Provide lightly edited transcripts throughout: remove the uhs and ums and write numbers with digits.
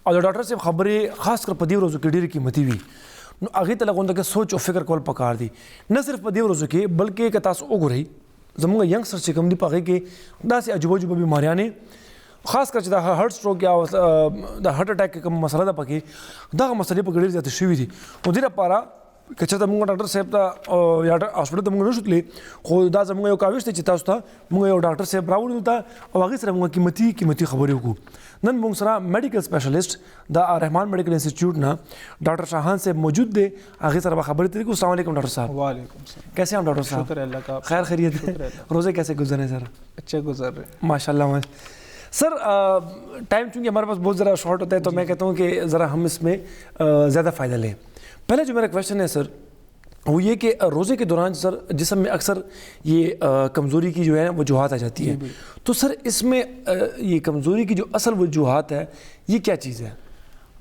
او د doctor صاحب خبرې خاص کر په دې ورځو کې ډېرې قیمتي وي نو هغې ته لږ غونډه سوچ او فکر کول پکار دي نه صرف په دې ورځو کې بلکې که تاسو وګورئ زموږ ینګسټر چې کوم دي په هغې کې داسې عجوبه عجوبه بیماریانې خاص کر چې د هارټ سټروک یا د هارټ اټیک کوم مسله ده پکې دغه مسلې پکې ډېرې زیاتې شوي دي نو دې لپاره که چېرته موږ ډاکټر صاحب ته یا هاسپټل ته موږ نه شو تللی خو دا زموږ یو کاوش دی چې تاسو ته موږ یو ډاکټر صاحب راوړو دلته او هغې سره موږ قیمتي خبرې وکړو نن موږ سره میډیکل سپیشلسټ د رحمان میډیکل انسټیټیوٹ نه ډاکټر شاهان صاحب موجود دی هغې سره به خبرې ترې کوو السلام علیکم ڈاکٹر صاحب وعلیکم السلام کیسے ہیں ڈاکٹر صاحب شکر اللہ کا خیر خیریت ہے روزے کیسے گزر رہے ہیں سر اچھے گزر رہے ماشاء اللہ سر ٹائم چونکہ ہمارے پاس بہت ذرا شارٹ ہوتا ہے تو میں کہتا ہوں کہ ذرا ہم اس میں زیادہ فائدہ لیں پہلے جو میرا کویشچن ہے سر وہ یہ کہ روزے کے دوران سر جسم میں اکثر یہ کمزوری کی جو ہے وجوہات آ جاتی ہے تو سر اس میں یہ کمزوری کی جو اصل وجوہات ہے یہ کیا چیز ہے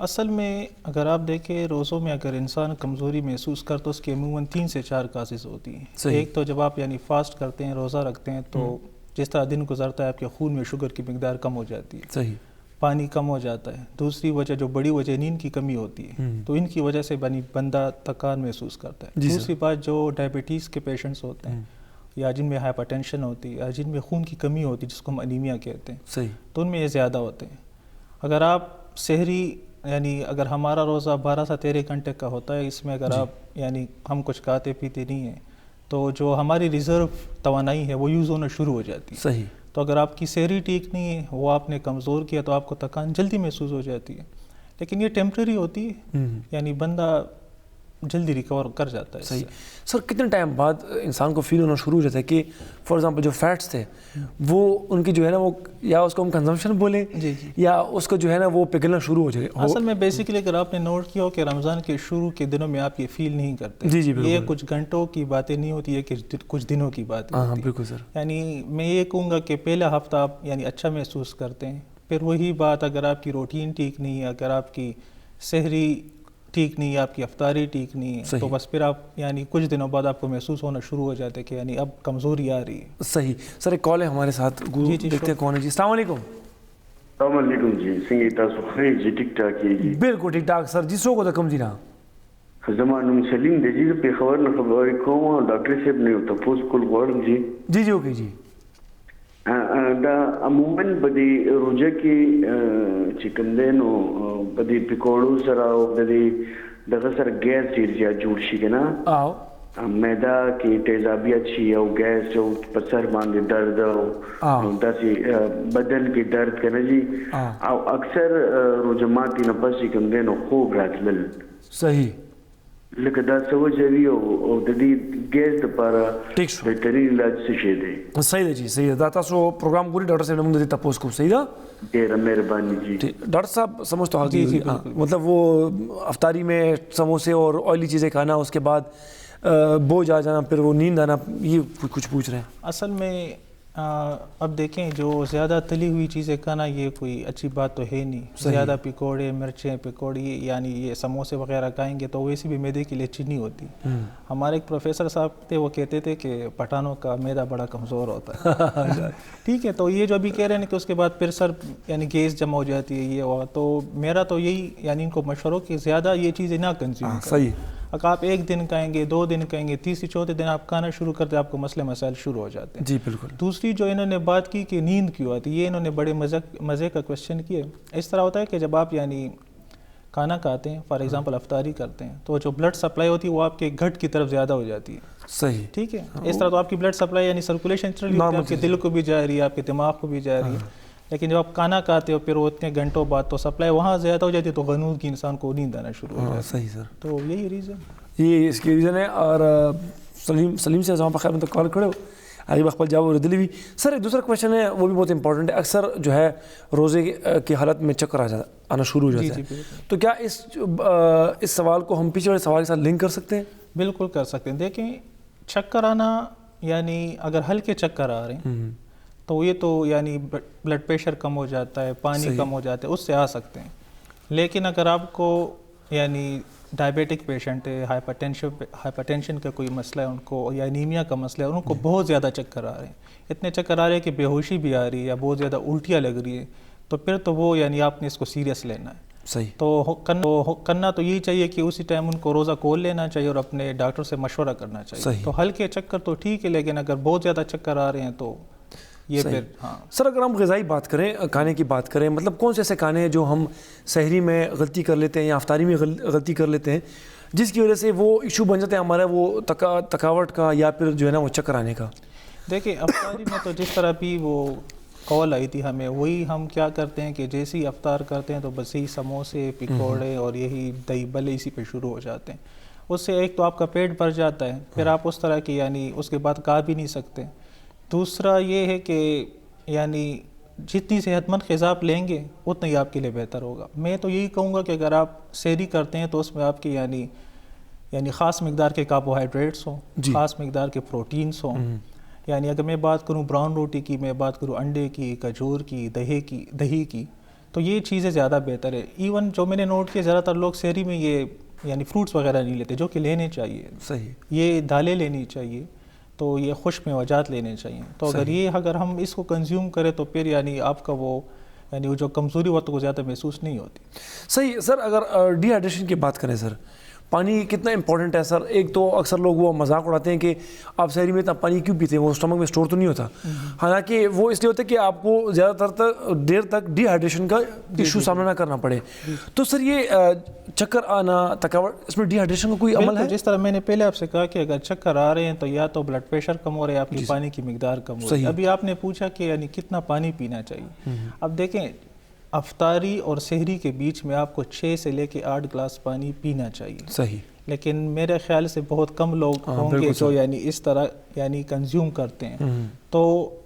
اصل میں اگر آپ دیکھیں روزوں میں اگر انسان کمزوری محسوس کرتا تو اس کے عموماً 3 سے 4 کازز ہوتی ہیں ایک تو جب آپ یعنی فاسٹ کرتے ہیں روزہ رکھتے ہیں تو جس طرح دن گزرتا ہے آپ کے خون میں شوگر کی مقدار کم ہو جاتی ہے صحیح پانی کم ہو جاتا ہے دوسری وجہ جو بڑی وجہ نیند کی کمی ہوتی ہے تو ان کی وجہ سے بندہ تھکان محسوس کرتا ہے دوسری بات جو ڈائبٹیز کے پیشنٹس ہوتے ہیں یا جن میں ہائپر ٹینشن ہوتی ہے یا جن میں خون کی کمی ہوتی ہے جس کو ہم انیمیا کہتے ہیں صحیح تو ان میں یہ زیادہ ہوتے ہیں اگر آپ سحری یعنی اگر ہمارا روزہ 12 سے 13 گھنٹے کا ہوتا ہے اس میں اگر آپ یعنی ہم کچھ کھاتے پیتے نہیں ہیں تو جو ہماری ریزرو توانائی ہے وہ یوز ہونا شروع ہو جاتی ہے صحیح تو اگر آپ کی سحری ٹھیک نہیں ہے وہ آپ نے کمزور کیا تو آپ کو تھکان جلدی محسوس ہو جاتی ہے لیکن یہ ٹیمپریری ہوتی ہے یعنی بندہ جلدی ریکور کر جاتا ہے صحیح سر کتنے ٹائم بعد انسان کو فیل ہونا شروع ہو جاتا ہے کہ فار ایگزامپل جو فیٹس تھے وہ ان کی جو ہے نا وہ یا اس کو ہم کنزمپشن بولیں یا اس کو جو ہے نا وہ پگھلنا شروع ہو جائے اصل میں بیسیکلی اگر آپ نے نوٹ کیا ہو کہ رمضان کے شروع کے دنوں میں آپ یہ فیل نہیں کرتے یہ کچھ گھنٹوں کی باتیں نہیں ہوتی ہے کہ کچھ دنوں کی باتیں ہوتی بالکل سر یعنی میں یہ کہوں گا کہ پہلا ہفتہ آپ یعنی اچھا محسوس کرتے ہیں پھر وہی بات اگر آپ کی روٹین ٹھیک نہیں ہے اگر آپ کی سحری ٹھیک نہیں ہے آپ کی افطاری ٹھیک نہیں ہے تو بس پھر آپ یعنی کچھ دنوں بعد آپ کو محسوس ہونا شروع ہو جاتا ہے کہ یعنی اب کمزوری آ رہی ہے صحیح سر ایک کال ہے ہمارے ساتھ دیکھتے ہیں کون ہے جی السلام علیکم السلام علیکم جی څنګه تاسو خیر جی ٹھیک ٹھاک یې بالکل ٹھیک ٹھاک سر جی سو کو کم جی نا زما نوم سلیم دی جی په خبر نه خبرې کوم ډاکټر صاحب نه ته پوس کول غواړم جی جی اوکے جی دا عموماً بدی روزه کې چې کوم دی نو بدی پکوړو سره او بدی دغه سره ګیس ډېر زیات جوړ شي که نه او معده کې تیزابیت شي او ګیس او په سر باندې درد او داسې بدن کې درد که نه جي او اکثر روزه ماتې نه پس چې کوم دی نو خوب راتلل صحیح لکه دا څه وجه وي او د دې ګیس دپاره بهترین علاج څه شی دی صحیح ده جی صحیح ده دا تاسو پروګرام ګوري ډاکټر صاحب موږ دې تاسو کوم صحیح ده ډېره مهرباني جی ڈاکٹر صاحب سمجھ تو جی مطلب وہ افطاری میں سموسے اور آئلی چیزیں کھانا اس کے بعد بوجھ آ جانا پھر وہ نیند آنا یہ کچھ پوچھ رہے ہیں اصل میں اب دیکھیں جو زیادہ تلی ہوئی چیزیں کھانا یہ کوئی اچھی بات تو ہے نہیں زیادہ پکوڑے مرچیں پکوڑی یعنی یہ سموسے وغیرہ کھائیں گے تو ویسے بھی میدے کے لیے اچھی نہیں ہوتی ہمارے ایک پروفیسر صاحب تھے وہ کہتے تھے کہ پٹھانوں کا میدا بڑا کمزور ہوتا ہے ٹھیک ہے تو یہ جو ابھی کہہ رہے ہیں کہ اس کے بعد پھر سر یعنی گیس جمع ہو جاتی ہے یہ ہوا تو میرا تو یہی یعنی ان کو مشورہ ہو کہ زیادہ یہ چیزیں نہ کنزیوم کریں صحیح اگر آپ 1 دن کہیں گے 2 دن کہیں گے تیسری چوتھے دن آپ کھانا شروع کرتے آپ کو مسئلے مسائل شروع ہو جاتے ہیں جی بالکل دوسری جو انہوں نے بات کی کہ نیند کیوں آتی ہے یہ انہوں نے بڑے مزے کا کویشچن کیا اس طرح ہوتا ہے کہ جب آپ یعنی کھانا کھاتے ہیں فار ایگزامپل افطاری کرتے ہیں تو جو بلڈ سپلائی ہوتی ہے وہ آپ کے گٹ کی طرف زیادہ ہو جاتی ہے صحیح ٹھیک ہے اس طرح تو آپ کی بلڈ سپلائی یعنی سرکولیشن چل رہی ہے آپ کے دل کو بھی جا رہی ہے آپ کے دماغ کو بھی جا رہی ہے لیکن جب آپ کھانا کھاتے ہو پھر وہ اتنے گھنٹوں بعد تو سپلائی وہاں زیادہ ہو جاتی ہے تو غنود کی انسان کو نیند آنا شروع ہو جاتی ہے صحیح سر تو یہی ریزن یہ اس کی ریزن ہے اور سلیم سے زمان پر خیر میں کال کرو آگے بخبل جاؤ ردلی بھی سر ایک دوسرا کویشچن ہے وہ بھی بہت امپورٹنٹ ہے اکثر جو ہے روزے کی حالت میں چکر آنا شروع ہو جاتا ہے تو کیا اس سوال کو ہم پیچھے والے سوال کے ساتھ لنک کر سکتے ہیں بالکل کر سکتے ہیں دیکھیں چکر آنا یعنی اگر ہلکے چکر آ رہے ہیں تو یہ تو یعنی بلڈ پریشر کم ہو جاتا ہے پانی کم ہو جاتا ہے اس سے آ سکتے ہیں لیکن اگر آپ کو یعنی ڈائبیٹک پیشنٹ ہے ہائپر ٹینشن کا کوئی مسئلہ ہے ان کو یا انیمیا کا مسئلہ ہے ان کو بہت زیادہ چکر آ رہے ہیں اتنے چکر آ رہے ہیں کہ بے ہوشی بھی آ رہی ہے یا بہت زیادہ الٹیاں لگ رہی ہے تو پھر تو وہ یعنی آپ نے اس کو سیریس لینا ہے صحیح. تو کرنا تو یہی چاہیے کہ اسی ٹائم ان کو روزہ کھول لینا چاہیے اور اپنے ڈاکٹر سے مشورہ کرنا چاہیے. صحیح. تو ہلکے چکر تو ٹھیک ہے، لیکن اگر بہت زیادہ چکر آ رہے ہیں تو یہ پھر ہاں. سر اگر ہم غذائی بات کریں، کھانے کی بات کریں، مطلب کون سے ایسے کھانے ہیں جو ہم سحری میں غلطی کر لیتے ہیں یا افطاری میں غلطی کر لیتے ہیں جس کی وجہ سے وہ ایشو بن جاتے ہیں ہمارا، وہ تھکاوٹ کا یا پھر جو ہے نا وہ چکر آنے کا؟ دیکھیں افطاری میں تو جس طرح بھی وہ کال آئی تھی ہمیں، وہی ہم کیا کرتے ہیں کہ جیسے ہی افطار کرتے ہیں تو بس یہی سموسے، پکوڑے اور یہی دہی بلے اسی پہ شروع ہو جاتے ہیں. اس سے ایک تو آپ کا پیٹ بھر جاتا ہے، پھر آپ اس طرح کی یعنی اس کے بعد کھا بھی نہیں سکتے. دوسرا یہ ہے کہ یعنی جتنی صحت مند غذا آپ لیں گے اتنا ہی آپ کے لیے بہتر ہوگا. میں تو یہی کہوں گا کہ اگر آپ سحری کرتے ہیں تو اس میں آپ کی یعنی خاص مقدار کے کاربوہائیڈریٹس ہوں، خاص مقدار کے پروٹینس ہوں. یعنی اگر میں بات کروں براؤن روٹی کی، میں بات کروں انڈے کی، کھجور کی، دہی کی، تو یہ چیزیں زیادہ بہتر ہے. ایون جو میں نے نوٹ کیا زیادہ تر لوگ سحری میں یہ یعنی فروٹس وغیرہ نہیں لیتے، جو کہ لینے چاہیے. صحیح. یہ دالیں لینی چاہیے، تو یہ خشک میوجات لینے چاہیے. تو اگر ہم اس کو کنزیوم کریں تو پھر یعنی آپ کا وہ یعنی جو کمزوری وقت کو زیادہ محسوس نہیں ہوتی. صحیح. سر اگر ڈی ہائیڈریشن کی بات کریں سر، پانی کتنا امپورٹنٹ ہے سر؟ ایک تو اکثر لوگ وہ مذاق اڑاتے ہیں کہ آپ سحری میں اتنا پانی کیوں پیتے ہیں، وہ اسٹمک میں اسٹور تو نہیں ہوتا. حالانکہ وہ اس لیے ہوتا ہے کہ آپ کو زیادہ تر دیر تک ڈی ہائیڈریشن کا ایشو سامنا نہ کرنا پڑے. تو سر یہ چکر آنا، تھکاوٹ، اس میں ڈی ہائیڈریشن کا کوئی عمل ہے؟ جس طرح میں نے پہلے آپ سے کہا کہ اگر چکر آ رہے ہیں تو یا تو بلڈ پریشر کم ہو رہا ہے، آپ کی پانی کی مقدار کم ہو رہی ہے. ابھی آپ نے پوچھا کہ یعنی کتنا پانی پینا چاہیے. اب دیکھیں افطاری اور سحری کے بیچ میں آپ کو 6 سے لے کے 8 گلاس پانی پینا چاہیے. صحیح. لیکن میرے خیال سے بہت کم لوگ ہوں گے جو یعنی اس طرح یعنی کنزیوم کرتے ہیں. تو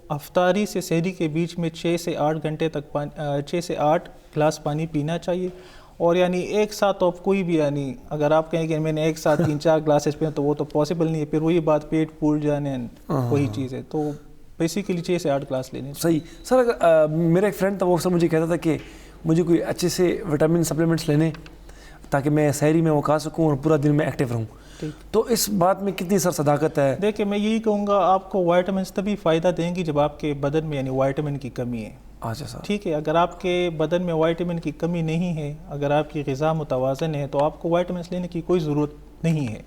افطاری سے سحری کے بیچ میں 6 سے 8 گھنٹے تک 6 سے 8 گلاس پانی پینا چاہیے. اور یعنی ایک ساتھ تو آپ کوئی بھی یعنی اگر آپ کہیں کہ میں نے ایک ساتھ 3-4 گلاسز پئے تو وہ تو پاسبل نہیں ہے. پھر وہی بات پیٹ پھول جانے وہی چیز ہے. تو بیسیکلی 6 سے 8 گلاس لینے. صحیح. سر اگر میرا ایک فرینڈ تھا، وہ سر مجھے کہتا تھا کہ مجھے کوئی اچھے سے وٹامن سپلیمنٹس لینے تاکہ میں سحری میں وہ کھا سکوں اور پورا دن میں ایکٹیو رہوں. تو اس بات میں کتنی سر صداقت ہے؟ دیکھیں میں یہی کہوں گا آپ کو وائٹامنس تبھی فائدہ دیں گی جب آپ کے بدن میں یعنی وائٹامن کی کمی ہے. اچھا سر. ٹھیک ہے. اگر آپ کے بدن میں وائٹامن کی کمی نہیں ہے، اگر آپ کی غذا متوازن ہے تو آپ کو وائٹامنس لینے کی کوئی ضرورت نہیں ہے.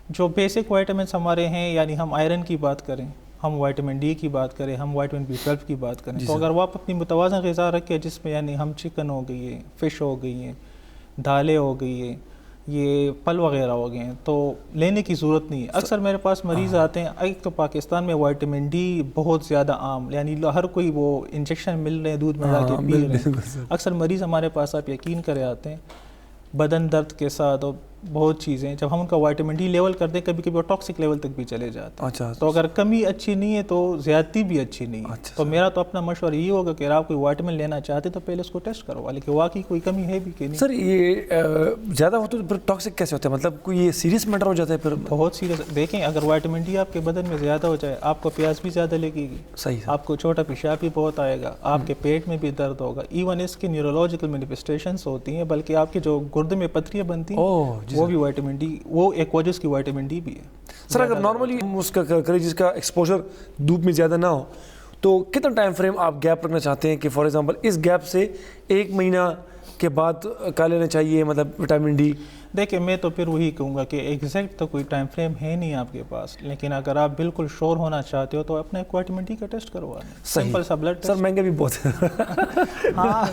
جو بیسک وائٹامنس ہمارے ہیں یعنی ہم آئرن کی بات کریں، ہم وائٹامن ڈی کی بات کریں، ہم وائٹامن B12 کی بات کریں، تو اگر وہ آپ اپنی متوازن غذا رکھیں جس میں یعنی ہم چکن ہو گئی ہے، فش ہو گئی ہیں، دالیں ہو گئی ہیں، یہ پھل وغیرہ ہو گئے ہیں، تو لینے کی ضرورت نہیں ہے. اکثر میرے پاس مریض آتے ہیں، ایک تو پاکستان میں وائٹامن ڈی بہت زیادہ عام، یعنی ہر کوئی وہ انجیکشن مل رہے ہیں، دودھ میں ڈال کے پی رہے ہیں. اکثر مریض ہمارے پاس آپ یقین کرے آتے ہیں بدن درد کے ساتھ اور بہت چیزیں. جب ہم ان کا وائٹامن ڈی لیول کرتے ہیں کبھی کبھی وہ ٹاکسک لیول تک بھی چلے جاتے ہیں. تو اگر کمی اچھی نہیں ہے تو زیادتی بھی اچھی نہیں ہے. تو میرا تو اپنا مشورہ یہ ہوگا کہ اگر آپ کوئی وائٹامن لینا چاہتے تو پہلے اس کو ٹیسٹ کروا لیں کہ واقعی کوئی کمی ہے بھی کہ نہیں. سر یہ زیادہ ہوتا ہے پھر ٹاکسک کیسے ہوتا ہے؟ مطلب کوئی یہ سیریس میٹر ہو جاتا ہے پھر؟ بہت سیریس. دیکھیں اگر وائٹامن ڈی آپ کے بدن میں زیادہ ہو جائے، آپ کو پیاس بھی زیادہ لگے گی. صحیح. آپ کو چھوٹا پیشاب بھی بہت آئے گا، آپ کے پیٹ میں بھی درد ہوگا. ایون اس کی نیورولوجیکل مینیفیسٹیشنس ہوتی ہیں، بلکہ آپ کے جو گردے میں پتھریاں بنتی ہیں وہ بھی وائٹامن ڈی، وہ ایک وجہ اس کی وائٹامن ڈی بھی ہے. سر اگر نارملی ہم اس کا کریں جس کا ایکسپوجر دھوپ میں زیادہ نہ ہو تو کتنا ٹائم فریم آپ گیپ رکھنا چاہتے ہیں کہ فار ایگزامپل اس گیپ سے 1 مہینہ کے بعد کھا لینا چاہیے مطلب وٹامن ڈی؟ دیکھیں میں تو پھر وہی کہوں گا کہ ایگزیکٹ تو کوئی ٹائم فریم ہے نہیں آپ کے پاس، لیکن اگر آپ بالکل شور ہونا چاہتے ہو تو اپنا ایک وائٹامن ڈی کا ٹیسٹ کروا لیں. سمپل سا بلڈ ٹیسٹ. سر مہنگے بھی بہت ہیں. ہاں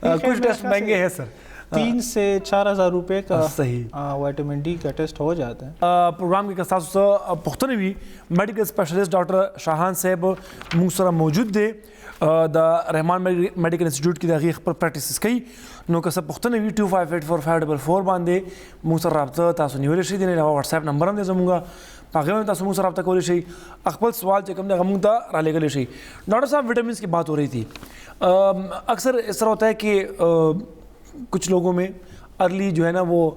کچھ ٹیسٹ مہنگے ہیں سر. 3 سے 4 ہزار روپے کا وائٹامن ڈی کا ٹیسٹ ہو جاتا ہے. پروگرام کے کساس پختنوی میڈیکل اسپیشلسٹ ڈاکٹر شاہان صاحب موسرا موجود دے دا رحمان میڈیکل انسٹیٹیوٹ کی دقیق پر پریکٹس کی نو کس پختنوی 25844544 باندھے موسر رابطہ تاسو نیولے شي دینه واٹس ایپ نمبر هم دې زموږه هغه میں تاسو موسر رابطہ کولی شي خپل سوال چې کوم د غمون ته را لګلی شي. ڈاکٹر صاحب وٹامنس کی بات ہو رہی تھی، اکثر اس طرح ہوتا ہے کہ کچھ لوگوں میں ارلی جو ہے نا وہ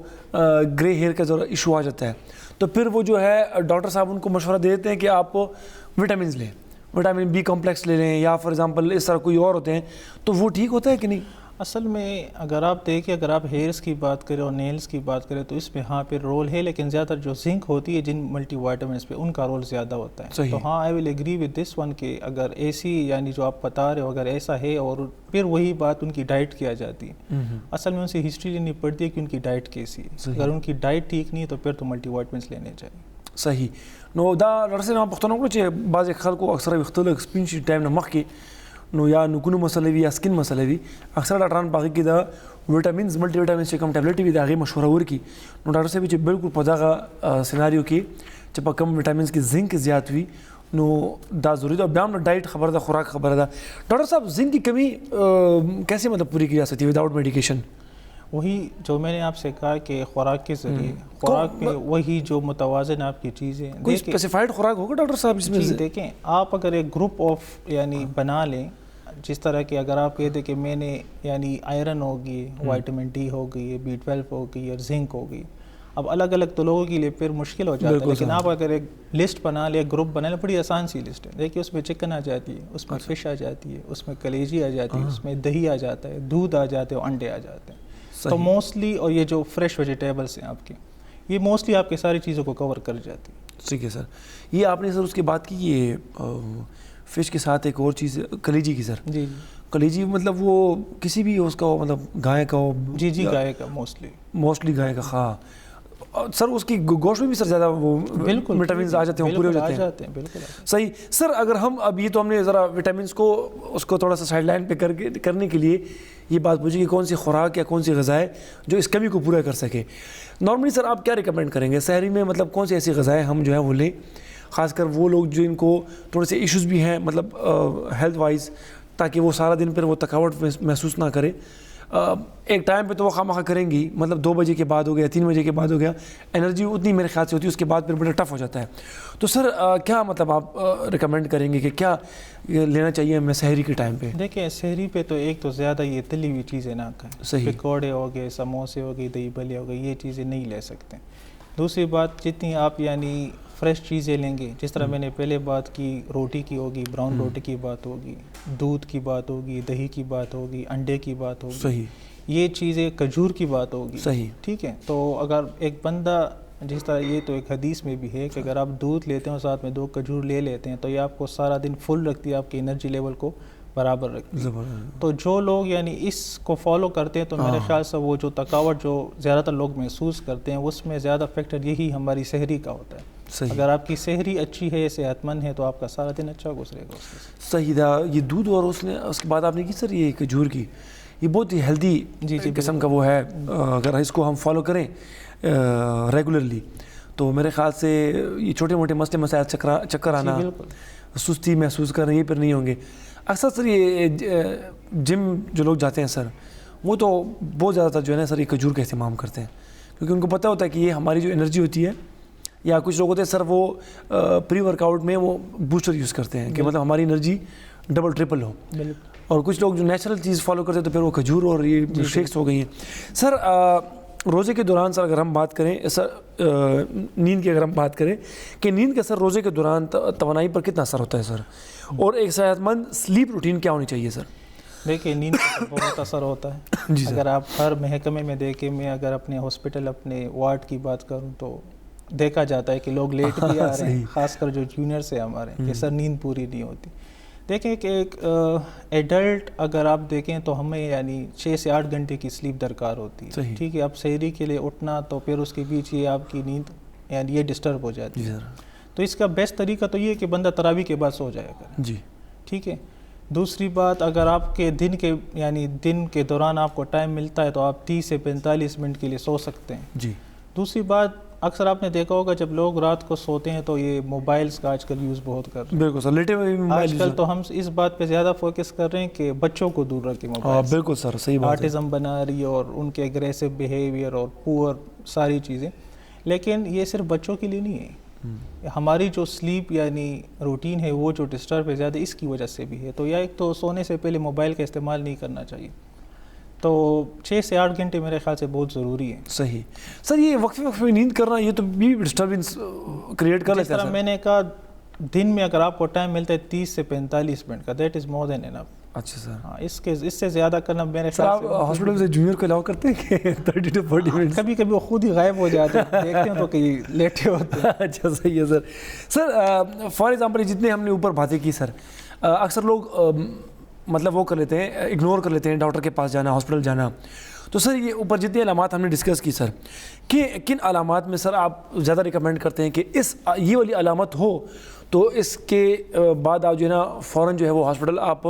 گرے ہیئر کا ذرا ایشو آ جاتا ہے، تو پھر وہ جو ہے ڈاکٹر صاحب ان کو مشورہ دیتے ہیں کہ آپ وٹامنس لیں، وٹامن B کمپلیکس لے لیں یا فار ایگزامپل اس طرح کوئی اور ہوتے ہیں، تو وہ ٹھیک ہوتا ہے کہ نہیں؟ اصل میں اگر آپ دیکھیں، اگر آپ ہیئرس کی بات کریں اور نیلز کی بات کریں تو اس میں ہاں پہ رول ہے، لیکن زیادہ تر جو زنک ہوتی ہے جن ملٹی وائٹامنس پہ ان کا رول زیادہ ہوتا ہے. تو ہاں آئی will agree with this one کہ اگر ایسی یعنی جو آپ بتا رہے ہو اگر ایسا ہے اور پھر وہی بات ان کی ڈائٹ کی آ جاتی ہے. اصل میں ان سے ہسٹری لینی پڑتی ہے کہ ان کی ڈائٹ کیسی ہے. اگر ان کی ڈائٹ ٹھیک نہیں ہے تو پھر تو ملٹی وائٹامنس لینے چاہیے. صحیح. نو دا ډاکټر صاحب پوښتنه وکړه چې بعضې خلکو اکثره ویښته لږ سپین شي ټایم نه مخکې نو یا نوکونو مسله وي یا سکین مسله وي، اکثره ډاکټران په هغې کې د ویټامینز ملټي ویټامینز چې کوم ټابلیټ وي د هغې مشوره ورکړي. نو ډاکټر صاحب چې بالکل په دغه سیناریو کې چې په کوم ویټامینز کې زنک زیات وي نو دا ضروری ده. بیا هم ډائٹ خبره ده، خوراک خبره ده. ډاکټر صاحب زنک کی کمی کیسے مطلب پوری کی جا سکتی ہے وداؤٹ میڈیکیشن؟ وہی جو میں نے آپ سے کہا کہ خوراک کے ذریعے، خوراک میں وہی جو متوازن آپ کی چیزیں. کوئی اسپیسیفائڈ خوراک ہوگا ڈاکٹر صاحب اس میں؟ جی دیکھیں، آپ اگر ایک گروپ آف یعنی بنا لیں، جس طرح کہ اگر آپ کہتے کہ میں نے یعنی آئرن ہوگی، وائٹامن ڈی ہو گئی، B12 ہو گئی اور زنک ہو گئی. اب الگ الگ تو لوگوں کے لیے پھر مشکل ہو جاتا ہے، لیکن آپ اگر ایک لسٹ بنا لیں، ایک گروپ بنا لیں، بڑی آسان سی لسٹ ہے. دیکھیے اس میں چکن آ جاتی ہے، اس میں فش آ جاتی ہے، اس میں کلیجی آ جاتی ہے، اس میں دہی آ جاتا ہے، دودھ آ جاتے ہیں اور انڈے آ جاتے ہیں. تو موسٹلی اور یہ جو فریش ویجیٹیبلس ہیں آپ کے، یہ موسٹلی آپ کی ساری چیزوں کو کور کر جاتی ہے. ٹھیک ہے سر. یہ آپ نے سر اس کی بات کی، یہ فش کے ساتھ ایک اور چیز کلیجی کی سر. جی کلیجی مطلب وہ کسی بھی اس کا ہو، مطلب گائے کا ہو؟ جی گائے کا موسٹلی گائے کا. ہاں سر اس کی گوشت میں بھی سر زیادہ وہ بالکل وٹامنز آ جاتے ہیں، پورے ہو جاتے ہیں. بالکل صحیح. سر اگر ہم اب یہ تو ہم نے ذرا وٹامنس کو اس کو تھوڑا سا سائڈ لائن پہ کرنے کے لیے یہ بات پوچھی کہ کون سی خوراک یا کون سی غذائیں جو اس کمی کو پورا کر سکے. نارملی سر آپ کیا ریکمینڈ کریں گے سحری میں؟ مطلب کون سی ایسی غذائیں ہم جو ہیں وہ لیں، خاص کر وہ لوگ جو ان کو تھوڑے سے ایشوز بھی ہیں مطلب ہیلتھ وائز، تاکہ وہ سارا دن پھر وہ تھکاوٹ محسوس نہ کرے. ایک ٹائم پہ تو وہ خواہ کریں گی، مطلب 2 بجے کے بعد ہو گیا، 3 بجے کے بعد ہو گیا، انرجی اتنی میرے خیال سے ہوتی ہے، اس کے بعد پھر بڑا ٹف ہو جاتا ہے. تو سر کیا مطلب آپ ریکمینڈ کریں گے کہ کیا لینا چاہیے ہمیں سحری کے ٹائم پہ؟ دیکھیں سحری پہ تو ایک تو زیادہ یہ تلی ہوئی چیزیں نہ کھائیں. صحیح. پکوڑے ہو گئے، سموسے ہو گئے، دہی بھلے ہو گئے، یہ چیزیں نہیں لے سکتے. دوسری بات، جتنی آپ یعنی فریش چیزیں لیں گے، جس طرح میں نے پہلے بات کی، روٹی کی ہوگی، براؤن روٹی کی بات ہوگی، دودھ کی بات ہوگی، دہی کی بات ہوگی، انڈے کی بات ہوگی. صحیح. یہ چیزیں، کھجور کی بات ہوگی. صحیح. ٹھیک ہے. تو اگر ایک بندہ، جس طرح یہ تو ایک حدیث میں بھی ہے کہ اگر آپ دودھ لیتے ہیں اور ساتھ میں 2 کھجور لے لیتے ہیں تو یہ آپ کو سارا دن فل رکھتی ہے، آپ کی انرجی لیول کو برابر رکھتی ہے. تو جو لوگ یعنی اس کو فالو کرتے ہیں تو میرے خیال سے وہ جو تھکاوٹ جو زیادہ تر لوگ محسوس کرتے ہیں اس میں زیادہ فیکٹر یہی ہماری سحری کا ہوتا ہے. اگر آپ کی سحری اچھی ہے، صحت مند ہے، تو آپ کا سارا دن اچھا گزرے گا. صحیح. یہ دودھ اور اس کے بعد آپ نے کی سر یہ کھجور کی، یہ بہت ہی ہیلدی قسم کا وہ ہے. اگر اس کو ہم فالو کریں ریگولرلی تو میرے خیال سے یہ چھوٹے موٹے مسئلے مسائل، چکر آنا، سستی محسوس کرنا، یہ پھر نہیں ہوں گے. اکثر سر یہ جم جو لوگ جاتے ہیں سر، وہ تو بہت زیادہ تر جو ہے نا سر یہ کھجور کا استعمال کرتے ہیں، کیونکہ ان کو پتہ ہوتا ہے کہ یہ ہماری جو انرجی ہوتی ہے، یا کچھ لوگ ہوتے ہیں سر وہ پری ورک آؤٹ میں وہ بوسٹر یوز کرتے ہیں کہ مطلب ہماری انرجی ڈبل ٹرپل ہو. اور کچھ لوگ جو نیچرل چیز فالو کرتے ہیں تو پھر وہ کھجور اور یہ شیکس ہو گئی ہیں. سر روزے کے دوران سر اگر ہم بات کریں سر نیند کی، اگر ہم بات کریں کہ نیند کا سر روزے کے دوران توانائی پر کتنا اثر ہوتا ہے سر، اور ایک صحت مند سلیپ روٹین کیا ہونی چاہیے سر؟ دیکھیں نیند کا بہت اثر ہوتا ہے. اگر آپ ہر محکمے میں دیکھیں، میں اگر اپنے ہاسپٹل اپنے وارڈ کی بات کروں تو دیکھا جاتا ہے کہ لوگ لیٹ بھی آ رہے ہیں، خاص کر جو جونیئرس ہیں ہمارے، کہ سر نیند پوری نہیں ہوتی. دیکھیں کہ ایک ایڈلٹ اگر آپ دیکھیں تو ہمیں یعنی 6 سے 8 گھنٹے کی سلیپ درکار ہوتی ہے. ٹھیک ہے. اب سحری کے لیے اٹھنا تو پھر اس کے بیچ یہ آپ کی نیند یعنی یہ ڈسٹرب ہو جاتی ہے. تو اس کا بیسٹ طریقہ تو یہ ہے کہ بندہ تراویح کے بعد سو جائے گا. جی ٹھیک ہے. دوسری بات، اگر آپ کے دن کے دوران آپ کو ٹائم ملتا ہے تو آپ 30 سے 45 منٹ کے لیے سو سکتے ہیں. جی. دوسری بات، اکثر آپ نے دیکھا ہوگا جب لوگ رات کو سوتے ہیں تو یہ موبائلز کا آج کل یوز بہت کر رہے ہیں. بالکل سر، لیٹے ہوئے آج کل تو ہم اس بات پہ زیادہ فوکس کر رہے ہیں کہ بچوں کو دور رکھیں موبائل. بالکل سر، صحیح بات ہے. آٹزم بنا رہی ہے اور ان کے اگریسو بیہیویئر اور پور ساری چیزیں، لیکن یہ صرف بچوں کے لیے نہیں ہے. ہماری جو سلیپ یعنی روٹین ہے وہ جو ڈسٹرب ہے زیادہ اس کی وجہ سے بھی ہے. تو یا ایک تو سونے سے پہلے موبائل کا استعمال نہیں کرنا چاہیے. تو 6 سے 8 گھنٹے میرے خیال سے بہت ضروری ہے. صحیح. سر یہ وقفے نیند کرنا یہ تو بھی ڈسٹربنس کریٹ کر لیتا ہے. میں نے کہا دن میں اگر آپ کو ٹائم ملتا ہے 30 سے 45 منٹ کا، دیٹ از مور دین انف. اچھا سر. ہاں اس سے زیادہ کرنا میرے سر آپ ہاسپٹل سے جونیئر کو الاؤ کرتے ہیں کہ 30 to 40 منٹ؟ کبھی کبھی وہ خود ہی غائب ہو جاتے ہیں, دیکھتے ہیں تو کہیں لیٹے ہوتے ہیں. اچھا صحیح ہے سر. سر فار ایگزامپل جتنے ہم نے اوپر باتیں کی سر, اکثر لوگ مطلب وہ کر لیتے ہیں, اگنور کر لیتے ہیں ڈاکٹر کے پاس جانا, ہاسپٹل جانا. تو سر یہ اوپر جتنی علامات ہم نے ڈسکس کی سر, کہ کن علامات میں سر آپ زیادہ ریکمینڈ کرتے ہیں کہ یہ والی علامت ہو تو اس کے بعد آپ جو ہے نا فوراً جو ہے وہ ہاسپٹل آپ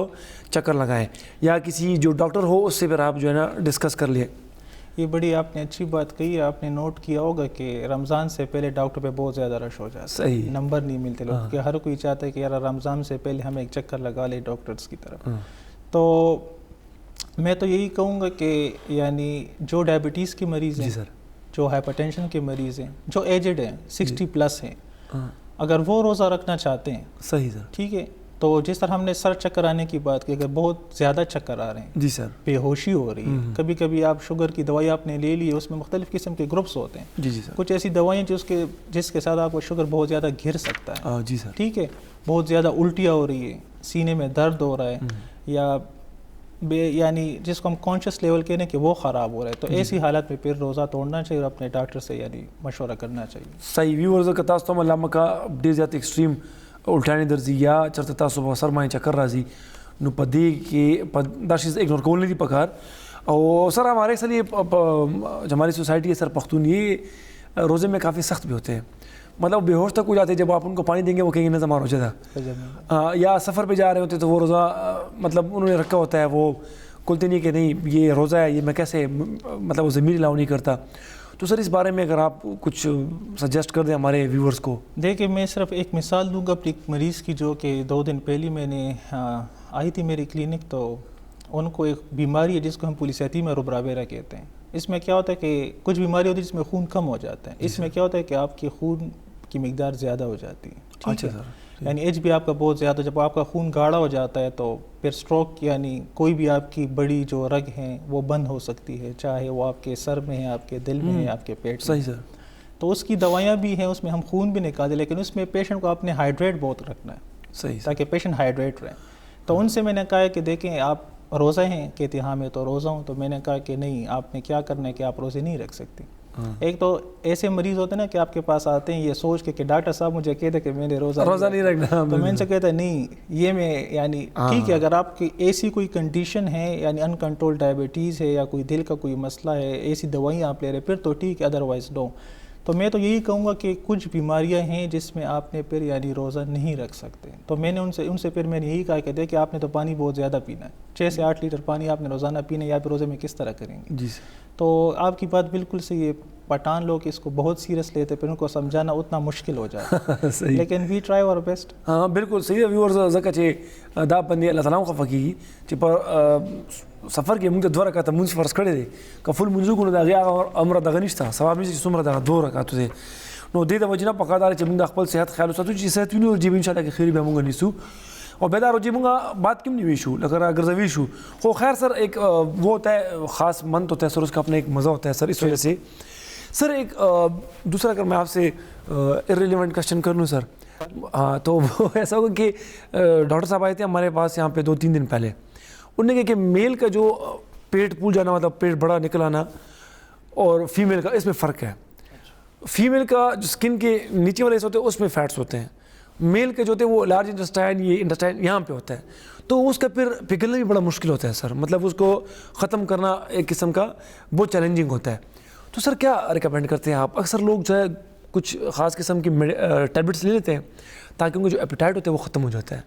چکر لگائیں, یا کسی جو ڈاکٹر ہو اس سے پھر آپ جو ہے نا ڈسکس کر لیں؟ یہ بڑی آپ نے اچھی بات کہی ہے. آپ نے نوٹ کیا ہوگا کہ رمضان سے پہلے ڈاکٹر پہ بہت زیادہ رش ہو جاتا ہے, صحیح, نمبر نہیں ملتے لوگ, کہ ہر کوئی چاہتا ہے کہ یار رمضان سے پہلے ہم ایک چکر لگا لیں ڈاکٹرز کی طرف. تو میں تو یہی کہوں گا کہ یعنی جو ڈائبٹیز کے مریض ہیں, جو ہائپر ٹینشن کے مریض ہیں, جو ایجڈ ہیں 60+ ہیں, اگر وہ روزہ رکھنا چاہتے ہیں, صحیح سر, ٹھیک ہے, تو جس طرح ہم نے سر چکر آنے کی بات کی, اگر بہت زیادہ چکر آ رہے ہیں, جی سر, بے ہوشی ہو رہی ہے, کبھی کبھی آپ شوگر کی دوائی آپ نے لے لی ہے, اس میں مختلف قسم کے گروپس ہوتے ہیں, جی جی سر, کچھ ایسی دوائیں جس کے ساتھ آپ کو شوگر بہت زیادہ گر سکتا ہے, جی سر, ٹھیک ہے, بہت زیادہ الٹیاں ہو رہی ہے, سینے میں درد ہو رہا ہے, یا یعنی جس کو ہم کانشیس لیول کہنے ہیں کہ وہ خراب ہو رہا ہے, تو ایسی حالت میں پھر روزہ توڑنا چاہیے اور اپنے ڈاکٹر سے یعنی مشورہ کرنا چاہیے. صحیح. ویورز کا تاسو ته علامه کا ډیر زیات ایکسټریم الټانی درځي یا چرته تاسو په سر باندې چکر راځي, نو په دې کې دا شیز اګنور کول نه دي پکار. او سر ہمارے سر یہ ہماری سوسائٹی ہے سر پختون, یہ روزے میں کافی سخت بھی ہوتے ہیں, مطلب بے ہوش تک ہو جاتے ہیں, جب آپ ان کو پانی دیں گے وہ کہیں گے نظم روزہ تھا, یا سفر پہ جا رہے ہوتے تو وہ روزہ مطلب انہوں نے رکھا ہوتا ہے, وہ کھلتے نہیں کہ نہیں یہ روزہ ہے, یہ میں کیسے مطلب وہ ضمیر الاؤ نہیں کرتا. تو سر اس بارے میں اگر آپ کچھ سجیسٹ کر دیں ہمارے ویورز کو. دیکھیں میں صرف ایک مثال دوں گا اپنی مریض کی, جو کہ 2 دن پہلے میں نے آئی تھی میری کلینک, تو ان کو ایک بیماری ہے جس کو ہم پولیسیاتی میں روبراویرا کہتے ہیں. اس میں کیا ہوتا ہے کہ کچھ بیماری ہوتی ہے جس میں خون کم ہو جاتا ہے, اس میں کیا ہوتا ہے کہ آپ کی خون کی مقدار زیادہ ہو جاتی ہے, ٹھیک ہے, یعنی ایج بھی آپ کا بہت زیادہ, جب آپ کا خون گاڑھا ہو جاتا ہے تو پھر سٹروک یعنی کوئی بھی آپ کی بڑی جو رگ ہیں وہ بند ہو سکتی ہے, چاہے وہ آپ کے سر میں ہے, آپ کے دل میں ہے, آپ کے پیٹ میں. صحیح سر. تو اس کی دوائیاں بھی ہیں, اس میں ہم خون بھی نکالتے, لیکن اس میں پیشنٹ کو آپ نے ہائیڈریٹ بہت رکھنا ہے, صحیح, تاکہ پیشنٹ ہائیڈریٹ رہے. تو ان سے میں نے کہا کہ دیکھیں آپ روزہ ہیں, کہتے ہاں میں تو روزہ ہوں. تو میں نے کہا کہ نہیں, آپ نے کیا کرنا ہے کہ آپ روزے نہیں رکھ سکتے. ایک تو ایسے مریض ہوتے ہیں نا کہ آپ کے پاس آتے ہیں یہ سوچ کے کہ ڈاکٹر صاحب مجھے کہتے کہ میں نے روزہ نہیں رکھنا, تو میں ان سے کہتا ہے نہیں, یہ میں یعنی ٹھیک ہے, اگر آپ کی ایسی کوئی کنڈیشن ہے یعنی انکنٹرول ڈائبٹیز ہے یا کوئی دل کا کوئی مسئلہ ہے, ایسی دوائیاں آپ لے رہے پھر تو ٹھیک ہے, ادروائز ڈو. تو میں تو یہی کہوں گا کہ کچھ بیماریاں ہیں جس میں آپ نے پھر یعنی روزہ نہیں رکھ سکتے. تو میں نے ان سے پھر میں نے یہی کہا کہ دیکھیں آپ نے تو پانی بہت زیادہ پینا ہے, 6 سے 8 لیٹر پانی آپ نے روزانہ پینا ہے, یا پھر روزے میں کس طرح کریں گے. جی سر. تو آپ کی بات بالکل صحیح ہے, پٹھان لوگ اس کو بہت سیریس لیتے, پھر ان کو سمجھانا اتنا مشکل ہو جاتا ہے, لیکن وی ٹرائی اور بیسٹ. ہاں بالکل صحیح ہے. ویورز ځکه چې دا باندې الله تعالی خو فقېږي چې په سفر کې موږ 2 رکعاته مونږ فرض کړی دی, که فل مونځو کو نو د هغې امر دغه نشته, ثواب نشته چې څومره دغه 2 رکعاتو دی. نو دې د وجې نه پکار دا چې موږ د خپل صحت خیال وساتو, چې صحت وي نو روجې به انشاءالله کې خیر بیا موږ نیسو, اور بیدار روجې موږ بات کم نہیں ہوئی شو لکه ګرځوي شو. خو خیر سر ایک وہ ہوتا ہے خاص منت ہوتا ہے سر, اس کا اپنا ایک مزہ ہوتا ہے سر. اس وجہ سے سر ایک دوسرا اگر میں آپ سے ارریلیونٹ کوشچن کر لوں سر, ہاں تو وہ ایسا ہوگا کہ ڈاکٹر صاحب آئے تھے ہمارے پاس یہاں پہ 2-3 دن پہلے, انہوں نے کہا کہ میل کا جو پیٹ پھول جانا مطلب پیٹ بڑا نکل آنا اور فیمیل کا اس میں فرق ہے. فیمیل کا جو اسکن کے نیچے والے ہوتے ہیں اس میں فیٹس ہوتے ہیں, میل کے جو ہوتے ہیں وہ لارج انٹسٹائن, یہ انٹسٹائن یہاں پہ ہوتا ہے, تو اس کا پھر پگھلنا بھی بڑا مشکل ہوتا ہے سر, مطلب اس کو ختم کرنا ایک قسم کا بہت چیلنجنگ ہوتا ہے. تو سر کیا ریکمینڈ کرتے ہیں آپ؟ اکثر لوگ جو ہے کچھ خاص قسم کی ٹیبلٹس لے لیتے ہیں تاکہ ان کو جو ایپیٹائٹ ہوتا ہے وہ ختم ہو جاتا ہے.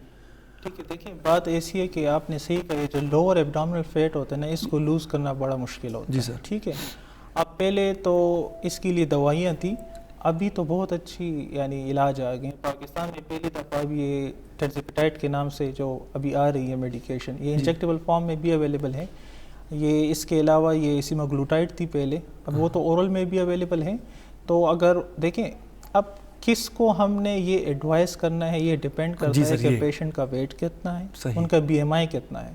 ٹھیک ہے, دیکھیں بات ایسی ہے کہ آپ نے صحیح کہا, جو لوور ایبڈومینل فیٹ ہوتا ہے نا, اس کو لوز کرنا بڑا مشکل ہوتا ہے. جی سر. ٹھیک ہے, اب پہلے تو اس کے لیے دوائیاں تھیں, ابھی تو بہت اچھی یعنی علاج آ گئے. پاکستان میں پہلی دفعہ ابھی یہ ٹرزیپیٹائٹ کے نام سے جو ابھی آ رہی ہے میڈیکیشن, یہ انجیکٹیبل فارم میں بھی اویلیبل ہے. یہ اس کے علاوہ یہ سیماگلوٹائڈ تھی پہلے, اب وہ تو اورل میں بھی اویلیبل ہیں. تو اگر دیکھیں اب کس کو ہم نے یہ ایڈوائز کرنا ہے, یہ ڈیپینڈ کرتا ہے کہ پیشنٹ کا ویٹ کتنا ہے, ان کا BMI کتنا ہے.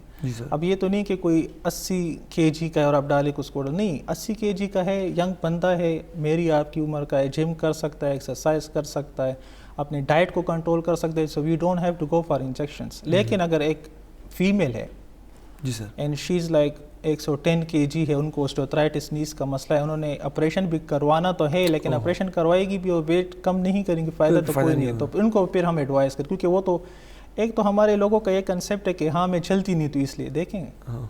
اب یہ تو نہیں کہ کوئی 80 kg کا ہے اور آپ ڈالے اس کو, نہیں, 80 kg کا ہے, ینگ بندہ ہے, میری آپ کی عمر کا ہے, جم کر سکتا ہے, ایکسرسائز کر سکتا ہے, اپنے ڈائٹ کو کنٹرول کر سکتا ہے, so we don't have to go for injections. لیکن اگر ایک فیمیل ہے جی sir. And she is like 110 kg ہے, ان کو اسٹوترائٹس نیز کا مسئلہ ہے, انہوں نے آپریشن بھی کروانا تو ہے لیکن آپریشن کروائے گی بھی اور ویٹ کم نہیں کریں گے, فائدہ تو کوئی نہیں ہے. تو ان کو پھر ہم ایڈوائز کریں, کیونکہ وہ تو ایک تو ہمارے لوگوں کا یہ کنسیپٹ ہے کہ ہاں میں چلتی نہیں تو اس لیے, دیکھیں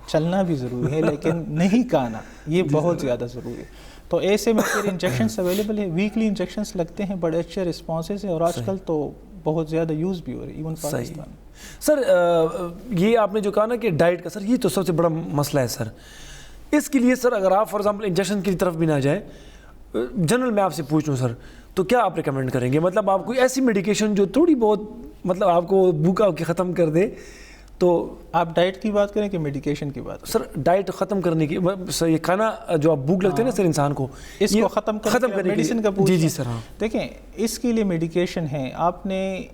چلنا بھی ضروری ہے لیکن نہیں کھانا یہ بہت زیادہ ضروری ہے. تو ایسے میں پھر انجیکشنس اویلیبل ہے, ویکلی انجیکشنس لگتے ہیں, بڑے اچھے رسپانسز ہیں اور آج کل تو بہت زیادہ یوز بھی ہو رہی ہے ایون پاکستان میں. سر یہ آپ نے جو کہا نا کہ ڈائٹ کا, سر یہ تو سب سے بڑا مسئلہ ہے سر. اس کے لیے سر اگر آپ فار ایگزامپل انجیکشن کی طرف بھی نہ جائیں, جنرل میں آپ سے پوچھ لوں سر, تو کیا آپ ریکمینڈ کریں گے؟ مطلب آپ کوئی ایسی میڈیکیشن جو تھوڑی بہت مطلب آپ کو بھوکا کے ختم کر دے. تو آپ ڈائٹ کی بات کریں کہ میڈیکیشن کی بات؟ سر ڈائٹ ختم کرنے کی, سر یہ کھانا جو آپ بھوک لگتے ہیں نا سر انسان کو, اس کو ختم کرنے میڈیسن کا پوچھ. جی جی سر. ہاں دیکھیں اس کے لیے میڈیکیشن ہے, آپ نے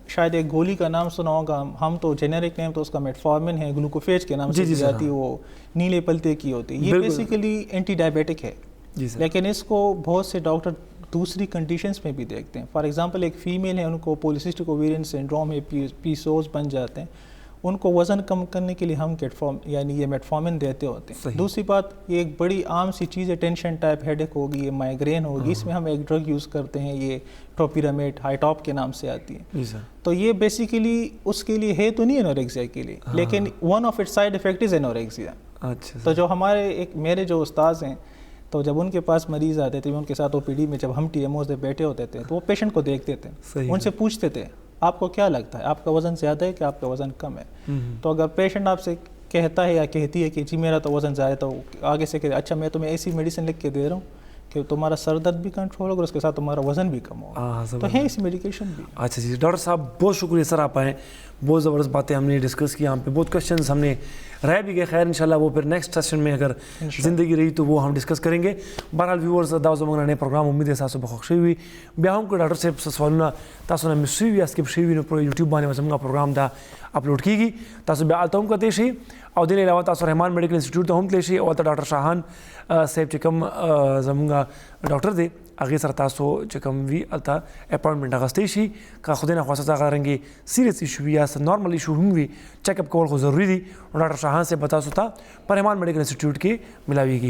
شاید ایک گولی کا نام سنا ہوگا, ہم تو جنیرک نیم تو اس کا میٹفارمن ہے, گلوکوفیج کے نام سے دی جاتی ہے, وہ نیلے پلتے کی ہوتی ہے. یہ بیسیکلی اینٹی ڈائبیٹک ہے, لیکن اس کو بہت سے ڈاکٹر دوسری کنڈیشنز میں بھی دیکھتے ہیں. فار ایگزامپل ایک فیمیل ہے, ان کو پولیسسٹک اوویرین سنڈروم ہے, PCOS بن جاتے ہیں, ان کو وزن کم کرنے کے لیے ہم یعنی یہ میٹفارمن دیتے ہوتے ہیں. دوسری بات, یہ ایک بڑی عام سی چیز ہے, ٹینشن ٹائپ ہیڈ ایک ہوگی, یہ مائیگرین ہوگی, اس میں ہم ایک ڈرگ یوز کرتے ہیں, یہ ٹوپیرامیٹ ہائی ٹاپ کے نام سے آتی ہے. تو یہ بیسیکلی اس کے لیے ہے تو نہیں انوریکسیا کے لیے, لیکن one of its side effect is anorexia. تو جو ہمارے میرے جو استاذ ہیں, تو جب ان کے پاس مریض آتے تھے, ان کے ساتھ OPD میں جب ہم TMOs پہ بیٹھے ہوتے تھے تو وہ پیشنٹ کو دیکھتے تھے, ان سے پوچھتے تھے آپ کو کیا لگتا ہے, آپ کا وزن زیادہ ہے کہ آپ کا وزن کم ہے؟ تو اگر پیشنٹ آپ سے کہتا ہے یا کہتی ہے کہ جی میرا تو وزن زیادہ ہے, تو آگے سے کہ اچھا میں تمہیں ایسی میڈیسن لکھ کے دے رہا ہوں کہ تمہارا سر درد بھی کنٹرول ہوگا اور اس کے ساتھ تمہارا وزن بھی کم ہوگا. تو ہے اس میڈیکیشن بھی. اچھا جی ڈاکٹر صاحب بہت شکریہ سر, آپ آئیں, بہت زبردست باتیں ہم نے ڈسکس کی, یہاں پہ بہت کوشچنز ہم نے رہ بھی گئے. خیر انشاءاللہ وہ پھر نیکسٹ سیشن میں اگر زندگی رہی تو وہ ہم ڈسکس کریں گے. بہرحال ویورز دا زموږ نن پروګرام امید ہے تاسو به خوښ شوي وي. بیا هم که ډاکټر صاحب څه سوالونه تاسو نه مس شوي وي یا سکپ شوي وي نو په یوټیوب باندې زموږ پروګرام دا اپلوډ کیږي, تاسو بیا هلته هم کتلی شئ. او دې نه علاوه تاسو رحمان میډیکل انسټیټیوټ ته هم تللی شئ, او هلته ډاکټر شاهان صاحب چې کوم زموږ ډاکټر دی هغې سره تاسو چې کوم وي هلته اپوینټمنټ اخیستی شي. که خدای نخواسته هغه رنګې سیریس ایشو وي یا نارمل ایشو هم وي, چیک اپ کول خو ضروري دي. نو ډاکټر شاهان صاحب به تاسو ته په رحمان میډیکل انسټیټیوټ کې ملاویږي.